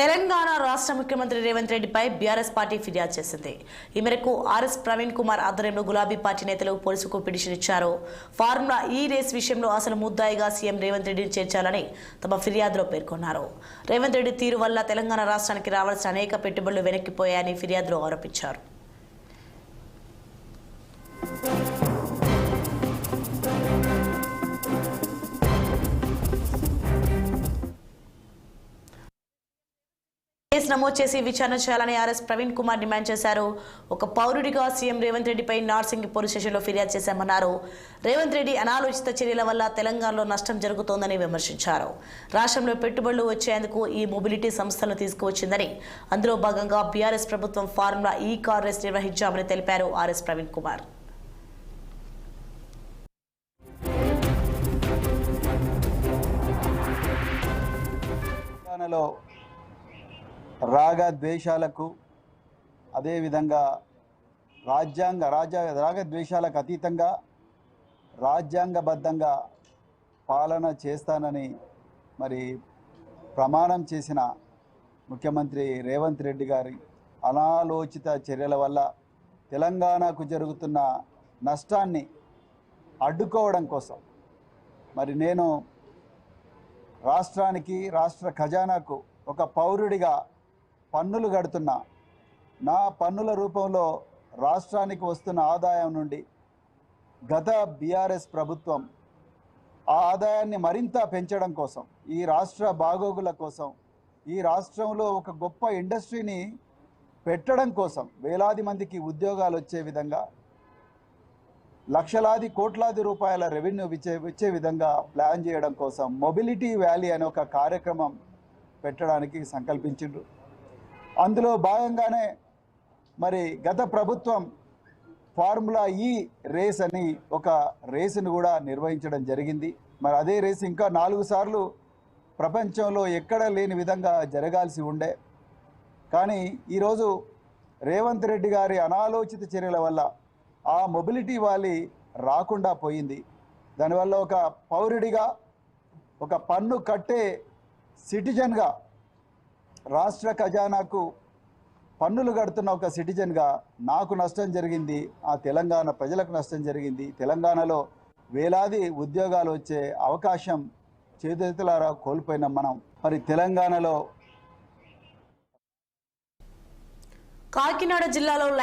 తెలంగాణ రాష్ట్ర ముఖ్యమంత్రి రేవంత్ రెడ్డిపై బీఆర్ఎస్ పార్టీ ఫిర్యాదు చేసింది. ఈ మేరకు ఆర్ఎస్ ప్రవీణ్ కుమార్ ఆధ్వర్యంలో గులాబీ పార్టీ నేతలు పోలీసులకు పిటిషన్ ఇచ్చారు. ఫార్ములా ఈ రేస్ విషయంలో అసలు ముద్దాయిగా సీఎం రేవంత్ రెడ్డిని చేర్చాలని తమ ఫిర్యాదులో పేర్కొన్నారు. రేవంత్ రెడ్డి తీరు వల్ల తెలంగాణ రాష్ట్రానికి రావాల్సిన అనేక పెట్టుబడులు వెనక్కిపోయాయని ఫిర్యాదులో ఆరోపించారు. కేసు నమోదు చేసి విచారణ చేయాలని ఆర్ఎస్ ప్రవీణ్ కుమార్ డిమాండ్ చేశారు. ఒక పౌరుడిగా సీఎం రేవంత్ రెడ్డిపై నార్సింగి పోలీస్ స్టేషన్లో ఫిర్యాదు చేశామన్నారు. రేవంత్ రెడ్డి అనాలోచిత చర్యల వల్ల తెలంగాణలో నష్టం జరుగుతోందని విమర్శించారు. రాష్ట్రంలో పెట్టుబడులు వచ్చేందుకు ఈ మొబిలిటీ సంస్థలను తీసుకువచ్చిందని, అందులో భాగంగా బీఆర్ఎస్ ప్రభుత్వం ఫార్ములా ఈ కార్ రేస్ నిర్వహించామని తెలిపారు ఆర్ఎస్ ప్రవీణ్ కుమార్. రాగద్వేషాలకు అదేవిధంగా రాగద్వేషాలకు అతీతంగా రాజ్యాంగబద్ధంగా పాలన చేస్తానని మరి ప్రమాణం చేసిన ముఖ్యమంత్రి రేవంత్ రెడ్డి గారి అనాలోచిత చర్యల వల్ల తెలంగాణకు జరుగుతున్న నష్టాన్ని అడ్డుకోవడం కోసం మరి నేను రాష్ట్రానికి, రాష్ట్ర ఖజానాకు ఒక పౌరుడిగా పన్నులు కడుతున్నా. నా పన్నుల రూపంలో రాష్ట్రానికి వస్తున్న ఆదాయం నుండి గత బీఆర్ఎస్ ప్రభుత్వం ఆ ఆదాయాన్ని మరింత పెంచడం కోసం, ఈ రాష్ట్ర బాగోగుల కోసం, ఈ రాష్ట్రంలో ఒక గొప్ప ఇండస్ట్రీని పెట్టడం కోసం, వేలాది మందికి ఉద్యోగాలు వచ్చే విధంగా, లక్షలాది కోట్లాది రూపాయల రెవెన్యూ వచ్చే విధంగా ప్లాన్ చేయడం కోసం మొబిలిటీ వ్యాలీ అనే ఒక కార్యక్రమం పెట్టడానికి సంకల్పించిండ్రు. అందులో భాగంగానే మరి గత ప్రభుత్వం ఫార్ములా ఈ రేస్ అని ఒక రేసును కూడా నిర్వహించడం జరిగింది. మరి అదే రేసు ఇంకా 4 సార్లు ప్రపంచంలో ఎక్కడ లేని విధంగా జరగాల్సి ఉండే. కానీ ఈరోజు రేవంత్ రెడ్డి గారి అనాలోచిత చర్యల వల్ల ఆ మొబిలిటీ వ్యాలీ రాకుండా పోయింది. దానివల్ల ఒక పౌరుడిగా, ఒక పన్ను కట్టే సిటిజన్గా, రాష్ట్ర ఖజానాకు పన్నులు కడుతున్న ఒక సిటిజన్గా నాకు నష్టం జరిగింది, ఆ తెలంగాణ ప్రజలకు నష్టం జరిగింది. తెలంగాణలో వేలాది ఉద్యోగాలు వచ్చే అవకాశం చేతులారా కోల్పోయినాం మనం. మరి తెలంగాణలో కాకినాడ జిల్లాలో